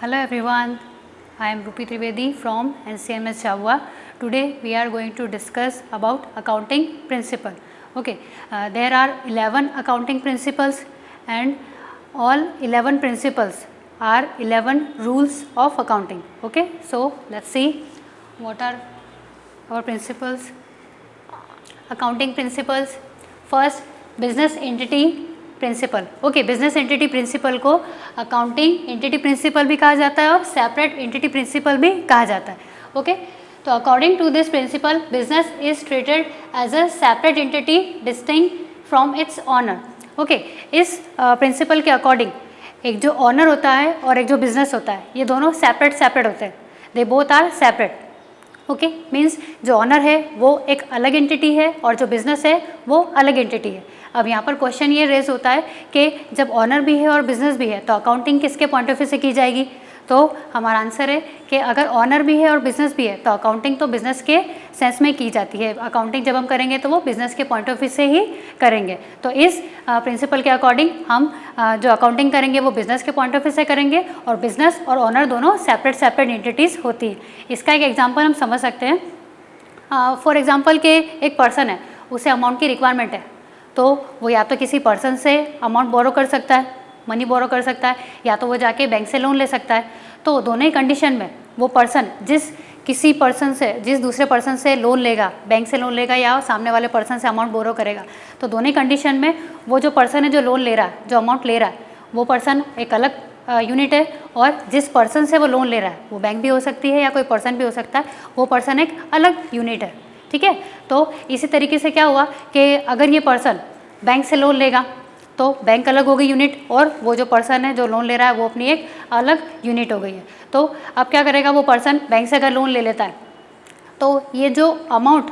Hello everyone, I am Rupi Trivedi from NCMS Chavua. Today we are going to discuss about accounting principle. Okay, there are 11 accounting principles and all 11 principles are 11 rules of accounting. Okay, so let's see what are our principles. Accounting principles. First, business entity principle. Okay, business entity principle को accounting entity principle भी कहा जाता है और separate entity principle भी कहा जाता है. ओके, तो according to this principle business is treated as a separate entity distinct from its owner. Okay, इस प्रिंसिपल के अकॉर्डिंग एक जो ऑनर होता है और एक जो बिजनेस होता है ये दोनों सेपरेट होते हैं. They both are separate. Okay, means जो ऑनर है वो एक अलग एंटिटी है और जो बिजनेस है वो अलग एंटिटी है. अब यहाँ पर क्वेश्चन ये रेज होता है कि जब ऑनर भी है और बिजनेस भी है तो अकाउंटिंग किसके पॉइंट ऑफ व्यू से की जाएगी. तो हमारा आंसर है कि अगर ऑनर भी है और बिजनेस भी है तो अकाउंटिंग तो बिजनेस के सेंस में की जाती है. अकाउंटिंग जब हम करेंगे तो वो बिजनेस के पॉइंट ऑफ व्यू से ही करेंगे. तो इस प्रिंसिपल के अकॉर्डिंग हम जो अकाउंटिंग करेंगे वो बिजनेस के पॉइंट ऑफ व्यू से करेंगे और बिजनेस और ऑनर दोनों सेपरेट एंटिटीज़ होती है. इसका एक एग्जाम्पल हम समझ सकते हैं. फॉर एग्जाम्पल के एक पर्सन है, उसे अमाउंट की रिक्वायरमेंट है तो वो या तो किसी पर्सन से अमाउंट बोरो कर सकता है, मनी बोरो कर सकता है, या तो वो जाके बैंक से लोन ले सकता है. तो दोनों ही कंडीशन में वो पर्सन जिस दूसरे पर्सन से लोन लेगा, बैंक से लोन लेगा या सामने वाले पर्सन से अमाउंट बोरो करेगा, तो दोनों ही कंडीशन में वो जो पर्सन है जो लोन ले रहा है, जो अमाउंट ले रहा है, वो पर्सन एक अलग यूनिट है और जिस पर्सन से वो लोन ले रहा है वो बैंक भी हो सकती है या कोई पर्सन भी हो सकता है, वो पर्सन एक अलग यूनिट है. ठीक है, तो इसी तरीके से क्या हुआ कि अगर ये पर्सन बैंक से लोन लेगा तो बैंक अलग हो गई यूनिट और वो जो पर्सन है जो लोन ले रहा है वो अपनी एक अलग यूनिट हो गई है. तो अब क्या करेगा वो पर्सन, बैंक से अगर लोन ले लेता है तो ये जो अमाउंट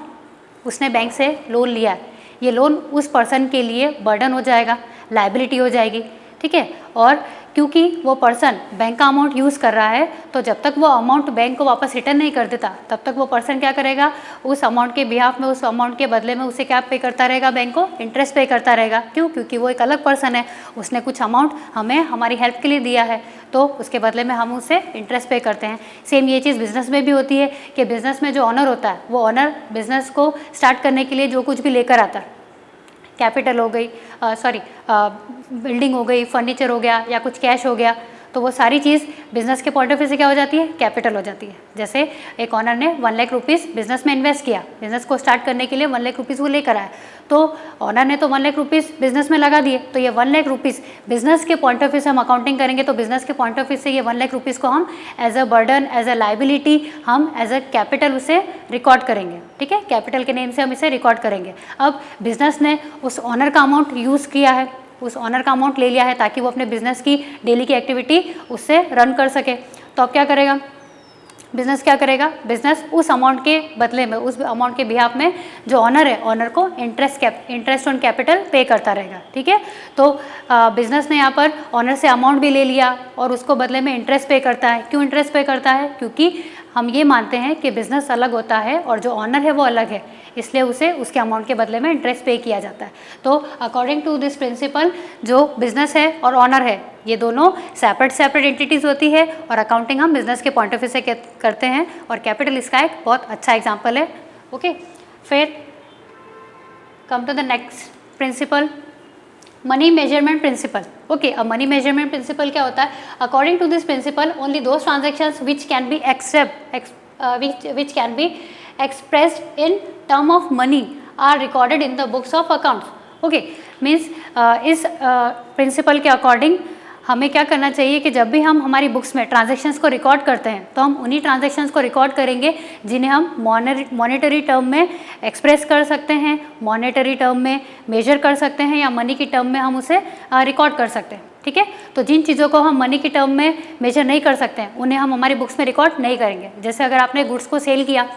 उसने बैंक से लोन लिया है ये लोन उस पर्सन के लिए बर्डन हो जाएगा, लायबिलिटी हो जाएगी. ठीक है, और क्योंकि वो पर्सन बैंक का अमाउंट यूज़ कर रहा है तो जब तक वो अमाउंट बैंक को वापस रिटर्न नहीं कर देता तब तक वो पर्सन क्या करेगा, उस अमाउंट के बिहाफ में, उस अमाउंट के बदले में उसे क्या पे करता रहेगा, बैंक को इंटरेस्ट पे करता रहेगा. क्यों? क्योंकि वो एक अलग पर्सन है, उसने कुछ अमाउंट हमें हमारी हेल्प के लिए दिया है तो उसके बदले में हम उसे इंटरेस्ट पे करते हैं. सेम ये चीज़ बिजनेस में भी होती है कि बिजनेस में जो ऑनर होता है वो ऑनर बिजनेस को स्टार्ट करने के लिए जो कुछ भी लेकर आता है, कैपिटल हो गई, बिल्डिंग हो गई, फर्नीचर हो गया या कुछ कैश हो गया, तो वो सारी चीज़ बिजनेस के पॉइंट ऑफ व्यू से क्या हो जाती है, कैपिटल हो जाती है. जैसे एक ऑनर ने 1 लाख रुपीज़ बिजनेस में इन्वेस्ट किया, बिजनेस को स्टार्ट करने के लिए 1 लाख रुपीज़ वो लेकर आया, तो ऑनर ने तो 1 लाख रुपीज़ बिजनेस में लगा दिए, तो ये 1 लाख रुपीज़ बिजनेस के पॉइंट ऑफ व्यू से हम अकाउंटिंग करेंगे तो बिजनेस के पॉइंट ऑफ व्यू से ये 1 लाख रुपीज़ को हम as a burden, as a liability, हम एज अ कैपिटल उसे रिकॉर्ड करेंगे. ठीक है, कैपिटल के नेम से हम इसे रिकॉर्ड करेंगे. अब बिजनेस ने उस ऑनर का अमाउंट यूज़ किया है, उस ऑनर का अमाउंट ले लिया है ताकि वो अपने बिजनेस की डेली की एक्टिविटी उससे रन कर सके. तो अब क्या करेगा बिजनेस, क्या करेगा बिजनेस, उस अमाउंट के बदले में, उस अमाउंट के बिहाफ में जो ऑनर है ऑनर को इंटरेस्ट ऑन कैपिटल पे करता रहेगा. ठीक है, तो बिजनेस ने यहाँ पर ऑनर से अमाउंट भी ले लिया और उसको बदले में इंटरेस्ट पे करता है. क्यों इंटरेस्ट पे करता है? क्योंकि हम ये मानते हैं कि बिजनेस अलग होता है और जो ऑनर है वो अलग है, इसलिए उसे उसके अमाउंट के बदले में इंटरेस्ट पे किया जाता है. तो अकॉर्डिंग टू दिस प्रिंसिपल जो बिजनेस है और ऑनर है ये दोनों सेपरेट एंटिटीज़ होती है और अकाउंटिंग हम बिजनेस के पॉइंट ऑफ व्यू से करते हैं और कैपिटल इसका एक बहुत अच्छा एग्जाम्पल है. ओके, फिर come to the next principle, money measurement principle. Okay, अब मनी मेजरमेंट प्रिंसिपल क्या होता है? According to this principle only those transactions which can be expressed in term of money are recorded in the books of accounts. Okay, means इस principle के according हमें क्या करना चाहिए कि जब भी हम हमारी बुक्स में ट्रांजैक्शंस को रिकॉर्ड करते हैं तो हम उन्हीं ट्रांजैक्शंस को रिकॉर्ड करेंगे जिन्हें हम मॉनेटरी टर्म में एक्सप्रेस कर सकते हैं, मॉनेटरी टर्म में मेजर कर सकते हैं या मनी की टर्म में हम उसे रिकॉर्ड कर सकते हैं. ठीक है, तो जिन चीज़ों को हम मनी की टर्म में मेजर नहीं कर सकते हैं उन्हें हम हमारी बुक्स में रिकॉर्ड नहीं करेंगे. जैसे अगर आपने गुड्स को सेल किया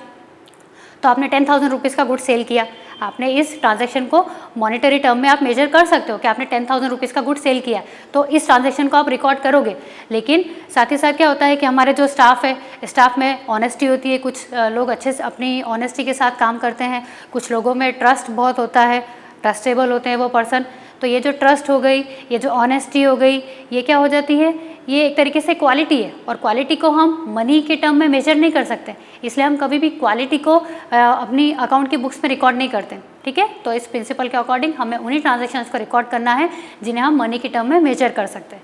तो आपने 10,000 रुपीज़ का गुड्स सेल किया, आपने इस ट्रांजैक्शन को मॉनेटरी टर्म में आप मेजर कर सकते हो कि आपने 10,000 रुपीज़ का गुड्स सेल किया, तो इस ट्रांजैक्शन को आप रिकॉर्ड करोगे. लेकिन साथ ही साथ क्या होता है कि हमारे जो स्टाफ है, स्टाफ में ऑनेस्टी होती है, कुछ लोग अच्छे से अपनी ऑनेस्टी के साथ काम करते हैं, कुछ लोगों में ट्रस्ट बहुत होता है, ट्रस्टेबल होते हैं वो पर्सन, तो ये जो ट्रस्ट हो गई, ये जो ऑनेस्टी हो गई, ये क्या हो जाती है, ये एक तरीके से क्वालिटी है, और क्वालिटी को हम मनी के टर्म में मेजर नहीं कर सकते, इसलिए हम कभी भी क्वालिटी को अपनी अकाउंट की बुक्स में रिकॉर्ड नहीं करते, ठीक है। तो इस प्रिंसिपल के अकॉर्डिंग हमें उन्हीं ट्रांजेक्शन्स को रिकॉर्ड करना है जिन्हें हम मनी के टर्म में मेजर कर सकते हैं।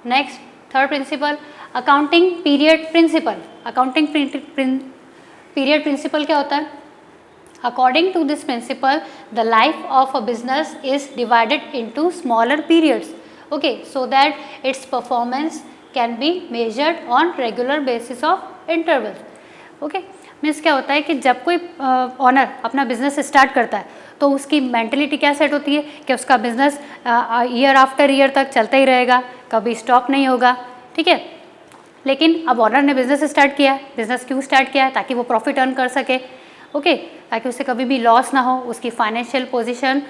Next, third principle, accounting period principle. Accounting period principle क्या होता है? According to this principle, the life of a business is divided into smaller periods, okay, so that its performance can be measured on regular basis of intervals, okay। Means क्या होता है कि जब कोई honour अपना बिजनेस स्टार्ट करता है तो उसकी मेंटलिटी क्या सेट होती है कि उसका बिजनेस ईयर आफ्टर ईयर तक चलता ही रहेगा, कभी स्टॉप नहीं होगा, ठीक है। लेकिन अब ऑनर ने बिजनेस स्टार्ट किया है, बिजनेस क्यों स्टार्ट किया है? ताकि वो प्रॉफिट अर्न कर सके, ओके, ताकि उसे कभी भी लॉस ना हो, उसकी फाइनेंशियल पोजीशन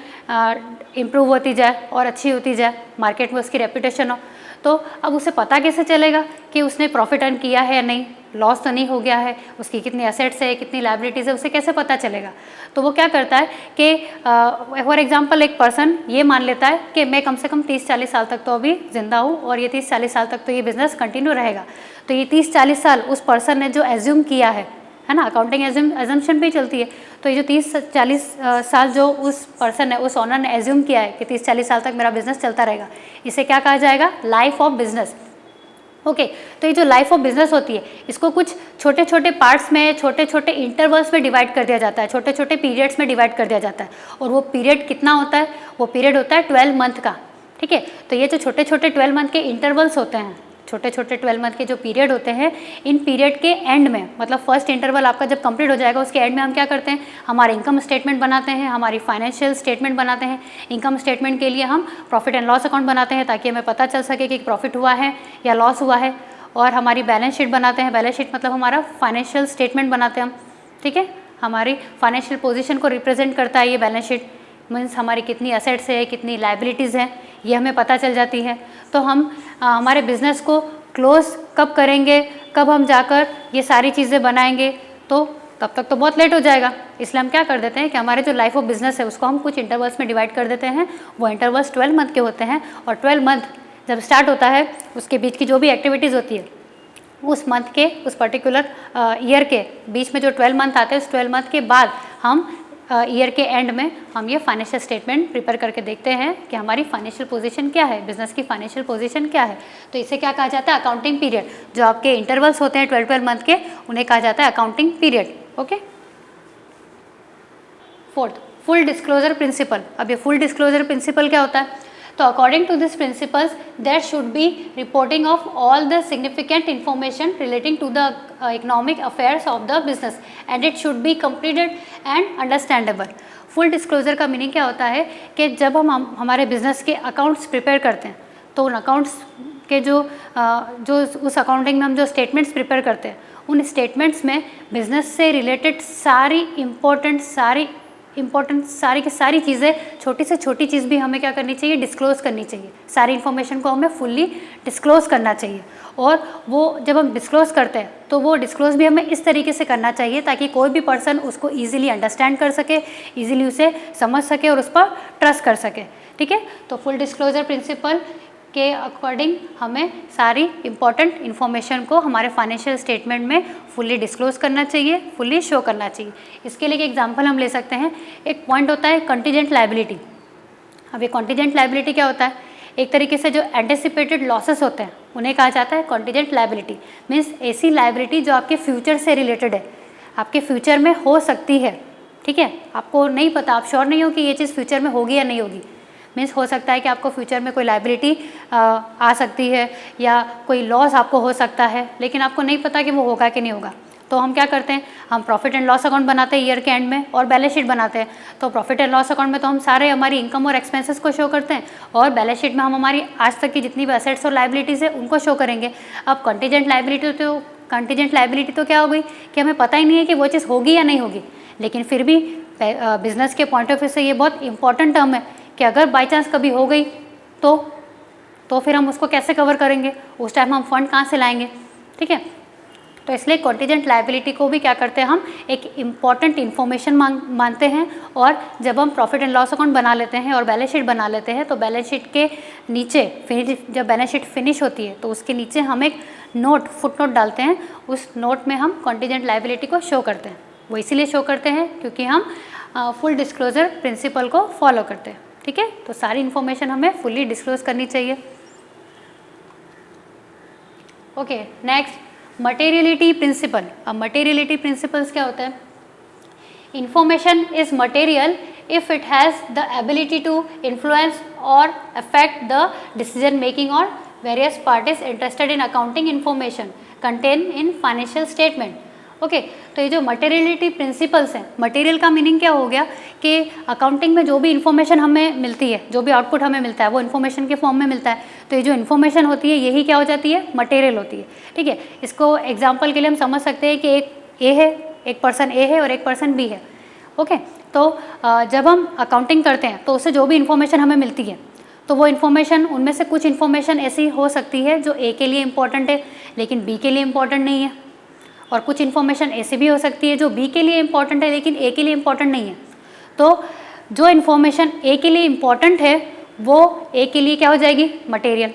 इम्प्रूव होती जाए और अच्छी होती जाए, मार्केट में उसकी रेपुटेशन हो। तो अब उसे पता कैसे चलेगा कि उसने प्रॉफिट अर्न किया है या नहीं, लॉस तो नहीं हो गया है, उसकी कितनी एसेट्स है, कितनी लायबिलिटीज़ है, उसे कैसे पता चलेगा? तो वो क्या करता है कि फॉर एग्जांपल एक पर्सन ये मान लेता है कि मैं कम से कम 30-40 साल तक तो अभी ज़िंदा हूँ और ये 30-40 साल तक तो ये बिज़नेस कंटिन्यू रहेगा। तो ये 30-40 साल उस पर्सन ने जो एज्यूम किया है ना, अकाउंटिंग एजम्पशन पे चलती है, तो ये जो 30-40 साल जो उस पर्सन ने, उस ऑनर ने एज्यूम किया है कि 30-40 साल तक मेरा बिजनेस चलता रहेगा, इसे क्या कहा जाएगा? Life of business, okay. तो ये जो लाइफ ऑफ बिजनेस होती है, इसको कुछ छोटे छोटे पार्ट्स में, छोटे छोटे इंटरवल्स में डिवाइड कर दिया जाता है, छोटे छोटे पीरियड्स में डिवाइड कर दिया जाता है। और वो पीरियड कितना होता है? वो पीरियड होता है 12 मंथ का, ठीक है। तो ये जो छोटे छोटे 12 मंथ के इंटरवल्स होते हैं, छोटे छोटे 12 मंथ के जो पीरियड होते हैं, इन पीरियड के एंड में, मतलब फर्स्ट इंटरवल आपका जब कंप्लीट हो जाएगा, उसके एंड में हम क्या करते हैं? हमारे इनकम स्टेटमेंट बनाते हैं, हमारी फाइनेंशियल स्टेटमेंट बनाते हैं। इनकम स्टेटमेंट के लिए हम प्रॉफिट एंड लॉस अकाउंट बनाते हैं ताकि हमें पता चल सके कि प्रॉफिट हुआ है या लॉस हुआ है। और हमारी बैलेंस शीट बनाते हैं, बैलेंस शीट मतलब हमारा फाइनेंशियल स्टेटमेंट बनाते हैं हम, ठीक है। हमारी फाइनेंशियल पोजीशन को रिप्रेजेंट करता है ये बैलेंस शीट, मीन्स हमारी कितनी एसेट्स है, कितनी लायबिलिटीज़ हैं, ये हमें पता चल जाती है। तो हम हमारे बिजनेस को क्लोज कब करेंगे, कब हम जाकर ये सारी चीज़ें बनाएंगे, तो तब तक तो बहुत लेट हो जाएगा। इसलिए हम क्या कर देते हैं कि हमारे जो लाइफ ऑफ बिजनेस है उसको हम कुछ इंटरवल्स में डिवाइड कर देते हैं। वो इंटरवल्स 12 मंथ के होते हैं, और 12 मंथ जब स्टार्ट होता है उसके बीच की जो भी एक्टिविटीज़ होती है, उस मंथ के, उस पर्टिकुलर ईयर के बीच में जो 12 मंथ आते हैं, उस 12 मंथ के बाद हम ईयर के एंड में हम ये फाइनेंशियल स्टेटमेंट प्रिपेयर करके देखते हैं कि हमारी फाइनेंशियल पोजीशन क्या है, बिजनेस की फाइनेंशियल पोजीशन क्या है। तो इसे क्या कहा जाता है? Accounting period. जो आपके इंटरवल्स होते हैं 12 मंथ के, उन्हें कहा जाता है accounting period, okay. Fourth, full disclosure principle. अब ये फुल डिस्क्लोजर प्रिंसिपल क्या होता है? तो according to this principles there should be reporting of all the significant information relating to the economic affairs of the business and it should be completed and understandable. Full disclosure का meaning क्या होता है कि जब हम हमारे business के accounts prepare करते हैं, तो उन अकाउंट्स के जो उस अकाउंटिंग में हम जो स्टेटमेंट्स प्रिपेयर करते हैं, उन स्टेटमेंट्स में बिजनेस से रिलेटेड सारी इंपॉर्टेंट सारी की सारी चीज़ें, छोटी से छोटी चीज़ भी हमें क्या करनी चाहिए? डिस्क्लोज़ करनी चाहिए। सारी इन्फॉर्मेशन को हमें फुल्ली डिस्क्लोज़ करना चाहिए। और वो जब हम डिस्क्लोज़ करते हैं तो वो डिस्क्लोज़ भी हमें इस तरीके से करना चाहिए ताकि कोई भी पर्सन उसको ईजिली अंडरस्टैंड कर सके, ईजिली उसे समझ सके और उस पर ट्रस्ट कर सके, ठीक है। तो फुल डिस्क्लोजर प्रिंसिपल के अकॉर्डिंग हमें सारी इम्पॉर्टेंट इन्फॉर्मेशन को हमारे फाइनेंशियल स्टेटमेंट में फुल्ली डिस्क्लोज करना चाहिए, फुल्ली शो करना चाहिए। इसके लिए एक एग्जांपल हम ले सकते हैं। एक पॉइंट होता है कंटीजेंट लायबिलिटी। अब ये कंटीजेंट लायबिलिटी क्या होता है? एक तरीके से जो एंटिसिपेटेड लॉसेस होते हैं उन्हें कहा जाता है कंटीजेंट लायबिलिटी। मीन्स ऐसी लायबिलिटी जो आपके फ्यूचर से रिलेटेड है, आपके फ्यूचर में हो सकती है, ठीक है। आपको नहीं पता, आप श्योर नहीं हो कि ये चीज़ फ्यूचर में होगी या नहीं होगी। मीन्स हो सकता है कि आपको फ्यूचर में कोई लायबिलिटी आ सकती है या कोई लॉस आपको हो सकता है, लेकिन आपको नहीं पता कि वो होगा कि नहीं होगा। तो हम क्या करते हैं? हम प्रॉफिट एंड लॉस अकाउंट बनाते हैं ईयर के एंड में, और बैलेंस शीट बनाते हैं। तो प्रॉफिट एंड लॉस अकाउंट में तो हम सारे हमारी इनकम और एक्सपेंसेस को शो करते हैं, और बैलेंस शीट में हम हमारी आज तक की जितनी भी एसेट्स और लायबिलिटीज़ है उनको शो करेंगे। अब कंटीजेंट लायबिलिटी तो क्या हो गई कि हमें पता ही नहीं है कि वो चीज़ होगी या नहीं होगी, लेकिन फिर भी बिजनेस के पॉइंट ऑफ व्यू से ये बहुत इंपॉर्टेंट टर्म है कि अगर बाई चांस कभी हो गई तो फिर हम उसको कैसे कवर करेंगे, उस टाइम हम फंड कहाँ से लाएंगे, ठीक है। तो इसलिए कॉन्टीजेंट लायबिलिटी को भी क्या करते हैं हम एक इम्पॉर्टेंट इन्फॉर्मेशन मानते हैं। और जब हम प्रॉफिट एंड लॉस अकाउंट बना लेते हैं और बैलेंस शीट बना लेते हैं तो बैलेंस शीट के नीचे जब बैलेंस शीट फिनिश होती है तो उसके नीचे हम एक फुट नोट डालते हैं। उस नोट में हम कॉन्टीजेंट लायबिलिटी को शो करते हैं। वो इसीलिए शो करते हैं क्योंकि हम फुल डिस्क्लोजर प्रिंसिपल को फॉलो करते हैं। ठीक है, तो सारी इन्फॉर्मेशन हमें फुल्ली डिस्क्लोज करनी चाहिए। Okay, next materiality principle. अब मटेरियलिटी प्रिंसिपल्स क्या होता है? Information is material if it has the ability to influence or affect the decision making or various parties interested in accounting information contain in financial statement. Okay, तो ये जो materiality principles हैं, material का meaning क्या हो गया कि accounting में जो भी इन्फॉर्मेशन हमें मिलती है, जो भी आउटपुट हमें मिलता है वो इन्फॉर्मेशन के फॉर्म में मिलता है। तो ये जो इन्फॉर्मेशन होती है यही क्या हो जाती है? मटेरियल होती है। ठीक है, इसको एग्जाम्पल के लिए हम समझ सकते हैं कि एक ए है, एक पर्सन ए है और एक पर्सन बी है। ओके, तो जब हम अकाउंटिंग करते हैं तो उससे जो भी इन्फॉर्मेशन हमें मिलती है तो वो इन्फॉर्मेशन, उनमें से कुछ इन्फॉर्मेशन ऐसी हो सकती है जो ए के लिए इम्पॉर्टेंट है लेकिन बी के लिए इम्पॉर्टेंट नहीं है, और कुछ इन्फॉर्मेशन ऐसी भी हो सकती है जो बी के लिए इम्पॉर्टेंट है लेकिन ए के लिए इम्पॉर्टेंट नहीं है। तो जो इन्फॉर्मेशन ए के लिए इम्पॉर्टेंट है वो ए के लिए क्या हो जाएगी? मटेरियल,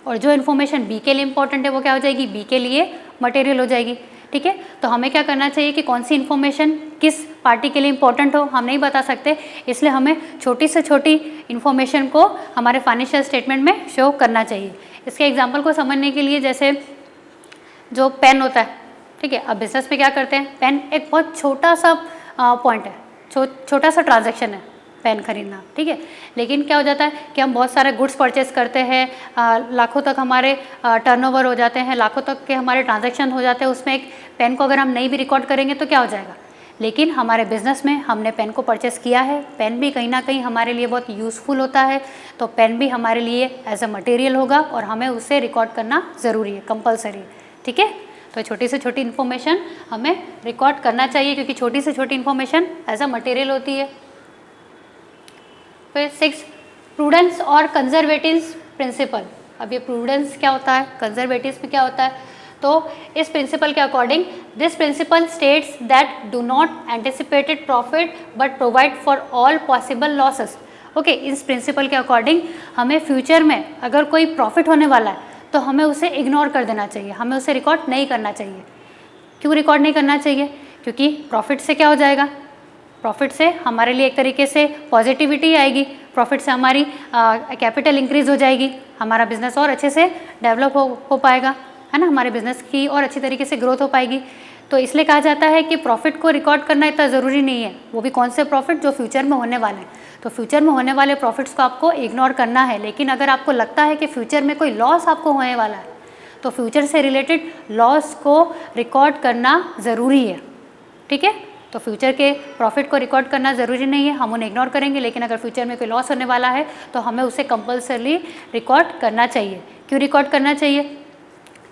और जो इन्फॉर्मेशन बी के लिए इम्पॉर्टेंट है वो क्या हो जाएगी? बी के लिए मटेरियल हो जाएगी। ठीक है, तो हमें क्या करना चाहिए कि कौन सी इन्फॉर्मेशन किस पार्टी के लिए इम्पॉर्टेंट हो हम नहीं बता सकते, इसलिए हमें छोटी से छोटी इन्फॉर्मेशन को हमारे फाइनेंशियल स्टेटमेंट में शो करना चाहिए। इसके एग्जाम्पल को समझने के लिए जैसे जो पेन होता है, ठीक है, अब बिजनेस में क्या करते हैं, पेन एक बहुत छोटा सा पॉइंट है, छोटा सा ट्रांजैक्शन है पेन खरीदना। ठीक है, लेकिन क्या हो जाता है कि हम बहुत सारे गुड्स परचेस करते हैं, लाखों तक हमारे टर्नओवर हो जाते हैं, लाखों तक के हमारे ट्रांजैक्शन हो जाते हैं। उसमें एक पेन को अगर हम नहीं भी रिकॉर्ड करेंगे तो क्या हो जाएगा? लेकिन हमारे बिजनेस में हमने पेन को परचेस किया है, पेन भी कहीं ना कहीं हमारे लिए बहुत यूज़फुल होता है, तो पेन भी हमारे लिए एज अ मटेरियल होगा और हमें उसे रिकॉर्ड करना ज़रूरी है, कंपलसरी है। ठीक है, तो छोटी से छोटी इन्फॉर्मेशन हमें रिकॉर्ड करना चाहिए क्योंकि छोटी से छोटी इन्फॉर्मेशन एज अ मटेरियल होती है। फिर 6 प्रूडेंस और कंजर्वेटिव्स प्रिंसिपल। अब ये प्रूडेंस क्या होता है, कंजर्वेटिव्स में क्या होता है? तो इस प्रिंसिपल के according this principle states that do not anticipated profit but provide for all possible losses. Okay, इस प्रिंसिपल के अकॉर्डिंग हमें फ्यूचर में अगर कोई प्रॉफिट होने वाला है तो हमें उसे इग्नोर कर देना चाहिए, हमें उसे रिकॉर्ड नहीं करना चाहिए। क्यों रिकॉर्ड नहीं करना चाहिए? क्योंकि प्रॉफिट से क्या हो जाएगा? प्रॉफिट से हमारे लिए एक तरीके से पॉजिटिविटी आएगी, प्रॉफिट से हमारी कैपिटल इंक्रीज हो जाएगी, हमारा बिजनेस और अच्छे से डेवलप हो पाएगा, है ना, हमारे बिजनेस की और अच्छी तरीके से ग्रोथ हो पाएगी। तो इसलिए कहा जाता है कि प्रॉफिट को रिकॉर्ड करना इतना ज़रूरी नहीं है, वो भी कौन से प्रॉफिट? जो फ्यूचर में होने वाले हैं। तो फ्यूचर में होने वाले प्रॉफिट्स को आपको इग्नोर करना है, लेकिन अगर आपको लगता है कि फ्यूचर में कोई लॉस आपको होने वाला है तो फ्यूचर से रिलेटेड लॉस को रिकॉर्ड करना ज़रूरी है। ठीक है, तो फ्यूचर के प्रॉफिट को रिकॉर्ड करना ज़रूरी नहीं है, हम उन्हें इग्नोर करेंगे, लेकिन अगर फ्यूचर में कोई लॉस होने वाला है तो हमें उसे कंपल्सरी रिकॉर्ड करना चाहिए। क्यों रिकॉर्ड करना चाहिए?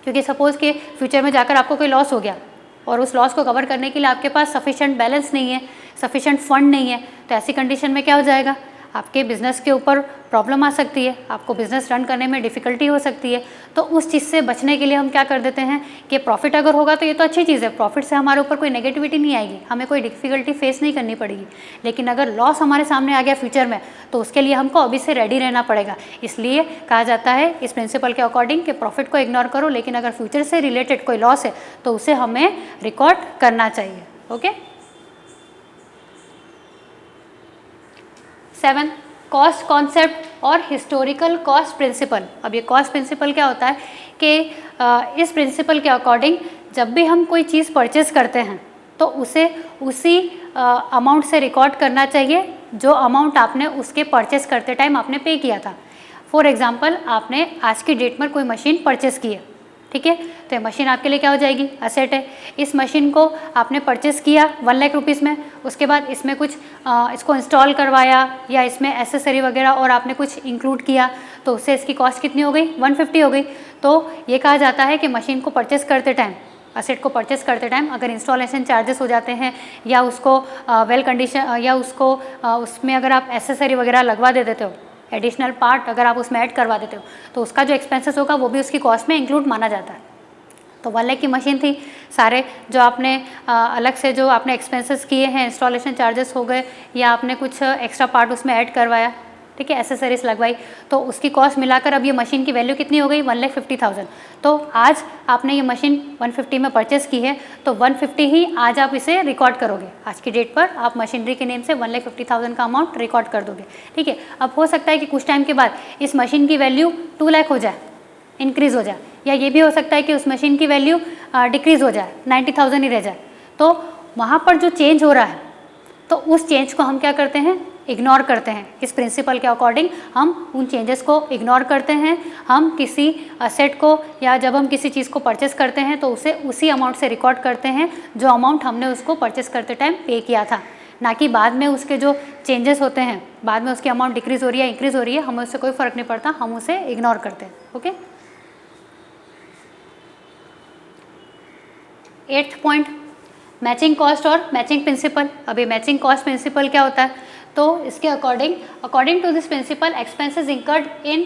क्योंकि सपोज़ कि फ्यूचर में जाकर आपको कोई लॉस हो गया और उस लॉस को कवर करने के लिए आपके पास सफिशेंट बैलेंस नहीं है, सफिशेंट फंड नहीं है, तो ऐसी कंडीशन में क्या हो जाएगा? आपके बिज़नेस के ऊपर प्रॉब्लम आ सकती है, आपको बिज़नेस रन करने में डिफ़िकल्टी हो सकती है। तो उस चीज़ से बचने के लिए हम क्या कर देते हैं कि प्रॉफिट अगर होगा तो ये तो अच्छी चीज़ है, प्रॉफिट से हमारे ऊपर कोई नेगेटिविटी नहीं आएगी, हमें कोई डिफ़िकल्टी फेस नहीं करनी पड़ेगी। लेकिन अगर लॉस हमारे सामने आ गया फ्यूचर में तो उसके लिए हमको अभी से रेडी रहना पड़ेगा। इसलिए कहा जाता है इस प्रिंसिपल के अकॉर्डिंग कि प्रॉफिट को इग्नोर करो, लेकिन अगर फ्यूचर से रिलेटेड कोई लॉस है तो उसे हमें रिकॉर्ड करना चाहिए। ओके, 7 कॉस्ट कॉन्सेप्ट और हिस्टोरिकल कॉस्ट प्रिंसिपल। अब ये कॉस्ट प्रिंसिपल क्या होता है कि इस प्रिंसिपल के अकॉर्डिंग जब भी हम कोई चीज़ परचेस करते हैं तो उसे उसी अमाउंट से रिकॉर्ड करना चाहिए जो अमाउंट आपने उसके परचेस करते टाइम आपने पे किया था। फॉर एग्जांपल, आपने आज की डेट में कोई मशीन परचेस की है, ठीक है, तो ये मशीन आपके लिए क्या हो जाएगी? असेट है। इस मशीन को आपने परचेस किया 1 लाख रुपीज़ में, उसके बाद इसमें कुछ इसको इंस्टॉल करवाया या इसमें एसेसरी वगैरह और आपने कुछ इंक्लूड किया तो उससे इसकी कॉस्ट कितनी हो गई? 150 हो गई। तो ये कहा जाता है कि मशीन को परचेस करते टाइम, असेट को परचेस करते टाइम अगर इंस्टॉलेशन चार्जेस हो जाते हैं या उसको वेल कंडीशन या उसको उसमें अगर आप एसेसरी वगैरह लगवा दे देते हो, एडिशनल पार्ट अगर आप उसमें ऐड करवा देते हो तो उसका जो एक्सपेंसेस होगा वो भी उसकी कॉस्ट में इंक्लूड माना जाता है। तो 1 लाख की मशीन थी, सारे जो आपने अलग से जो आपने एक्सपेंसेस किए हैं, इंस्टॉलेशन चार्जेस हो गए या आपने कुछ एक्स्ट्रा पार्ट उसमें ऐड करवाया, ठीक है, एसेसरीज लगवाई, तो उसकी कॉस्ट मिलाकर अब ये मशीन की वैल्यू कितनी हो गई, 1,50,000। तो आज आपने ये मशीन 150 में परचेस की है, तो 150 ही आज आप इसे रिकॉर्ड करोगे। आज की डेट पर आप मशीनरी के नेम से 1,50,000 का अमाउंट रिकॉर्ड कर दोगे, ठीक है। अब हो सकता है कि कुछ टाइम के बाद इस मशीन की वैल्यू 2 लाख हो जाए, इंक्रीज़ हो जाए, या ये भी हो सकता है कि उस मशीन की वैल्यू डिक्रीज़ हो जाए, 90,000 ही रह जाए। तो वहाँ पर जो चेंज हो रहा है, तो उस चेंज को हम क्या करते हैं, इग्नोर करते हैं। इस प्रिंसिपल के अकॉर्डिंग हम उन चेंजेस को इग्नोर करते हैं। हम किसी असेट को या जब हम किसी चीज़ को परचेस करते हैं तो उसे उसी अमाउंट से रिकॉर्ड करते हैं जो अमाउंट हमने उसको परचेस करते टाइम पे किया था, ना कि बाद में उसके जो चेंजेस होते हैं, बाद में उसकी अमाउंट डिक्रीज़ हो रही है, इंक्रीज़ हो रही है, हमें उससे कोई फ़र्क नहीं पड़ता, हम उसे इग्नोर करते हैं। Okay, 8th point, matching cost और मैचिंग प्रिंसिपल। अभी मैचिंग कॉस्ट प्रिंसिपल क्या होता है, तो इसके according to this principle expenses incurred in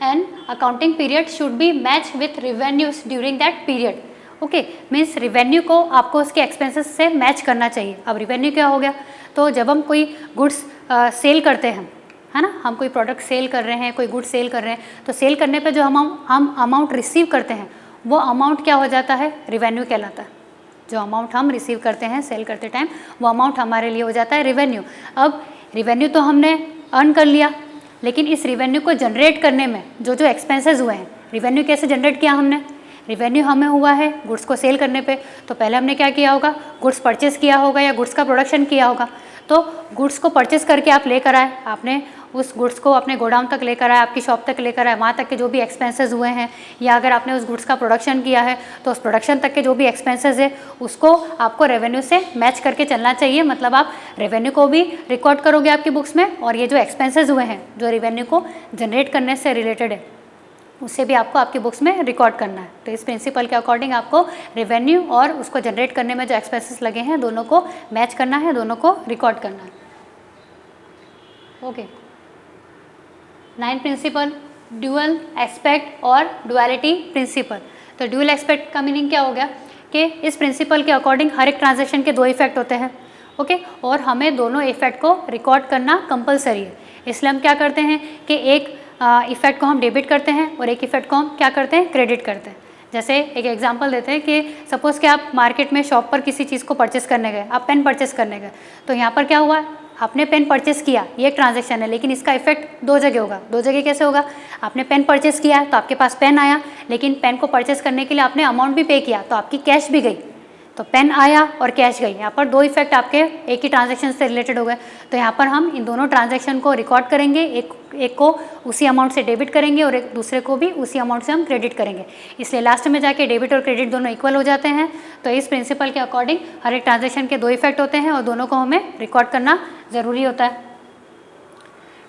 an accounting period should be match with revenues during that period. Okay, means revenue को आपको उसके एक्सपेंसेस से मैच करना चाहिए। अब रिवेन्यू क्या हो गया, तो जब हम कोई गुड्स सेल करते हैं, है ना, हम कोई प्रोडक्ट सेल कर रहे हैं, कोई गुड्स सेल कर रहे हैं, तो सेल करने पे जो हम अमाउंट रिसीव करते हैं वो अमाउंट क्या हो जाता है, रिवेन्यू कहलाता है। जो अमाउंट हम रिसीव करते हैं सेल करते टाइम, वो अमाउंट हमारे लिए हो जाता है रिवेन्यू। अब रिवेन्यू तो हमने अर्न कर लिया, लेकिन इस रिवेन्यू को जनरेट करने में जो जो एक्सपेंसेस हुए हैं, रिवेन्यू कैसे जनरेट किया हमने, रिवेन्यू हमें हुआ है गुड्स को सेल करने पे, तो पहले हमने क्या किया होगा, गुड्स परचेस किया होगा या गुड्स का प्रोडक्शन किया होगा। तो गुड्स को परचेस करके आप लेकर आए, आपने उस गुड्स को अपने गोडाउन तक लेकर आए, आपकी शॉप तक लेकर आए, वहाँ तक के जो भी एक्सपेंसेस हुए हैं, या अगर आपने उस गुड्स का प्रोडक्शन किया है तो उस प्रोडक्शन तक के जो भी एक्सपेंसेस है उसको आपको रेवेन्यू से मैच करके चलना चाहिए। मतलब आप रेवेन्यू को भी रिकॉर्ड करोगे आपकी बुक्स में, और ये जो एक्सपेंसेस हुए हैं जो रेवेन्यू को जनरेट करने से रिलेटेड है उसे भी आपको आपकी बुक्स में रिकॉर्ड करना है। तो इस प्रिंसिपल के अकॉर्डिंग आपको रेवेन्यू और उसको जनरेट करने में जो एक्सपेंसेस लगे हैं दोनों को मैच करना है, दोनों को रिकॉर्ड करना है। Okay, 9th principle, dual aspect और डुअलिटी प्रिंसिपल। तो ड्यूअल एस्पेक्ट का मीनिंग क्या हो गया कि इस प्रिंसिपल के अकॉर्डिंग हर एक ट्रांजैक्शन के 2 इफेक्ट होते हैं। ओके, और हमें दोनों इफेक्ट को रिकॉर्ड करना कंपलसरी है। इसलिए हम क्या करते हैं कि एक इफेक्ट को हम डेबिट करते हैं और एक इफेक्ट को हम क्या करते हैं, क्रेडिट करते हैं। जैसे एक एग्जांपल देते हैं कि सपोज़ कि आप मार्केट में शॉप पर किसी चीज़ को परचेस करने गए, आप पेन परचेस करने गए, तो यहाँ पर क्या हुआ, आपने पेन परचेस किया, ये एक ट्रांजैक्शन है, लेकिन इसका इफेक्ट 2 जगह होगा। 2 जगह कैसे होगा, आपने पेन परचेस किया तो आपके पास पेन आया, लेकिन पेन को परचेस करने के लिए आपने अमाउंट भी पे किया तो आपकी कैश भी गई, तो पेन आया और कैश गई। यहाँ पर 2 इफेक्ट आपके एक ही ट्रांजैक्शन से रिलेटेड हो गए। तो यहाँ पर हम इन दोनों ट्रांजैक्शन को रिकॉर्ड करेंगे, एक को उसी अमाउंट से डेबिट करेंगे और एक दूसरे को भी उसी अमाउंट से हम क्रेडिट करेंगे। इसलिए लास्ट में जाके डेबिट और क्रेडिट दोनों इक्वल हो जाते हैं। तो इस प्रिंसिपल के अकॉर्डिंग हर एक ट्रांजैक्शन के 2 इफेक्ट होते हैं और दोनों को हमें रिकॉर्ड करना ज़रूरी होता है।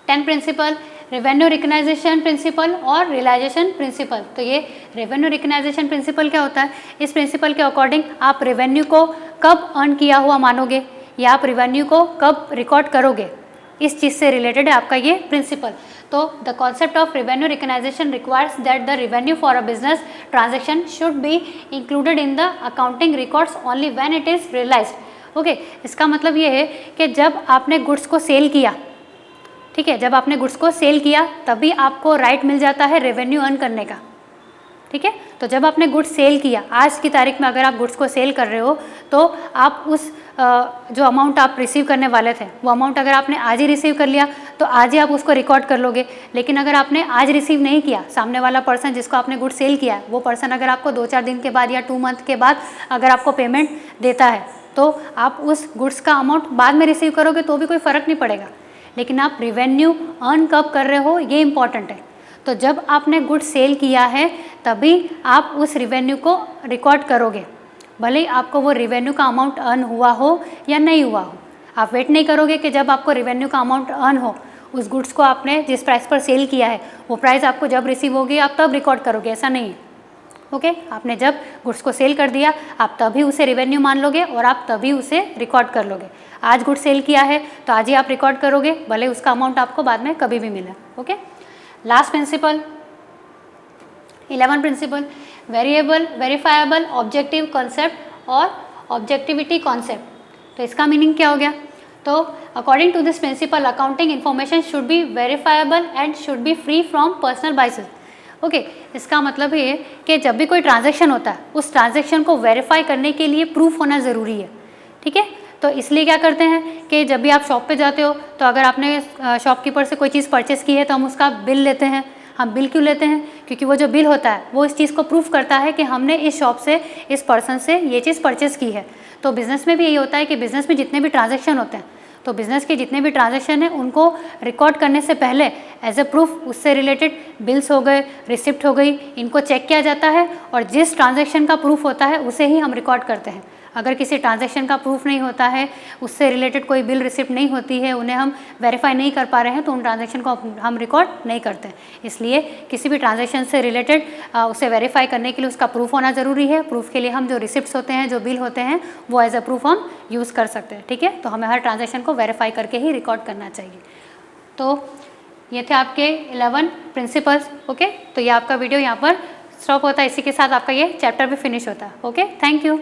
10th principle, revenue recognisation principle और रियलाइजेशन प्रिंसिपल। तो ये रेवेन्यू रिकग्नाइजेशन प्रिंसिपल क्या होता है, इस प्रिंसिपल के अकॉर्डिंग आप रेवेन्यू को कब अर्न किया हुआ मानोगे या आप रेवेन्यू को कब रिकॉर्ड करोगे, इस चीज़ से रिलेटेड है आपका ये प्रिंसिपल। तो the concept of revenue recognisation requires that the revenue for a business transaction should be included in the accounting records only when it is realised. Okay, इसका मतलब ये है कि जब आपने गुड्स को सेल किया, ठीक है, जब आपने गुड्स को सेल किया तभी आपको राइट मिल जाता है रेवेन्यू अर्न करने का। ठीक है, तो जब आपने गुड्स सेल किया, आज की तारीख में अगर आप गुड्स को सेल कर रहे हो तो आप उस जो अमाउंट आप रिसीव करने वाले थे वो अमाउंट अगर आपने आज ही रिसीव कर लिया तो आज ही आप उसको रिकॉर्ड कर लोगे। लेकिन अगर आपने आज रिसीव नहीं किया, सामने वाला पर्सन जिसको आपने गुड्स सेल किया है वो पर्सन अगर आपको 2-4 दिन के बाद या 2 मंथ के बाद अगर आपको पेमेंट देता है तो आप उस गुड्स का अमाउंट बाद में रिसीव करोगे तो भी कोई फ़र्क नहीं पड़ेगा। लेकिन आप रिवेन्यू अर्न कब कर रहे हो ये इंपॉर्टेंट है। तो जब आपने गुड सेल किया है तभी आप उस रिवेन्यू को रिकॉर्ड करोगे, भले ही आपको वो रिवेन्यू का अमाउंट अर्न हुआ हो या नहीं हुआ हो। आप वेट नहीं करोगे कि जब आपको रिवेन्यू का अमाउंट अर्न हो, उस गुड्स को आपने जिस प्राइस पर सेल किया है वो प्राइस आपको जब रिसीव होगी आप तब रिकॉर्ड करोगे, ऐसा नहीं है। ओके, आपने जब गुड्स को सेल कर दिया आप तभी उसे रिवेन्यू मान लोगे और आप तभी उसे रिकॉर्ड कर लोगे। आज गुड्स सेल किया है तो आज ही आप रिकॉर्ड करोगे, भले उसका अमाउंट आपको बाद में कभी भी मिले। Okay, last principle, 11th principle, variable verifiable objective concept और ऑब्जेक्टिविटी कॉन्सेप्ट। तो इसका मीनिंग क्या हो गया? तो according to this principle accounting information should be verifiable and should be free from personal biases. Okay, इसका मतलब ये कि जब भी कोई ट्रांजैक्शन होता है उस ट्रांजैक्शन को वेरीफाई करने के लिए प्रूफ होना ज़रूरी है। ठीक है, तो इसलिए क्या करते हैं कि जब भी आप शॉप पे जाते हो तो अगर आपने शॉपकीपर से कोई चीज़ परचेस की है तो हम उसका बिल लेते हैं। हम बिल क्यों लेते हैं? क्योंकि वो जो बिल होता है वो इस चीज़ को प्रूफ करता है कि हमने इस शॉप से, इस पर्सन से ये चीज़ परचेस की है। तो बिज़नेस में भी यही होता है कि बिज़नेस में जितने भी ट्रांजैक्शन होते हैं, तो बिज़नेस के जितने भी ट्रांजैक्शन हैं उनको रिकॉर्ड करने से पहले एज ए प्रूफ उससे रिलेटेड बिल्स हो गए, रिसिप्ट हो गई, इनको चेक किया जाता है और जिस ट्रांजैक्शन का प्रूफ होता है उसे ही हम रिकॉर्ड करते हैं। अगर किसी ट्रांजैक्शन का प्रूफ नहीं होता है, उससे रिलेटेड कोई बिल रिसिप्ट नहीं होती है, उन्हें हम वेरीफाई नहीं कर पा रहे हैं, तो उन ट्रांजैक्शन को हम रिकॉर्ड नहीं करते। इसलिए किसी भी ट्रांजैक्शन से रिलेटेड उसे वेरीफाई करने के लिए उसका प्रूफ होना ज़रूरी है। प्रूफ के लिए हम जो रिसिप्ट्स होते हैं, जो बिल होते हैं, वो एज ए प्रूफ हम यूज़ कर सकते हैं। ठीक है, तो हमें हर ट्रांजैक्शन को वेरीफाई करके ही रिकॉर्ड करना चाहिए। तो ये थे आपके 11 प्रिंसिपल्स। ओके, तो ये आपका वीडियो यहाँ पर स्टॉप होता है, इसी के साथ आपका ये चैप्टर भी फिनिश होता है। Okay, thank you.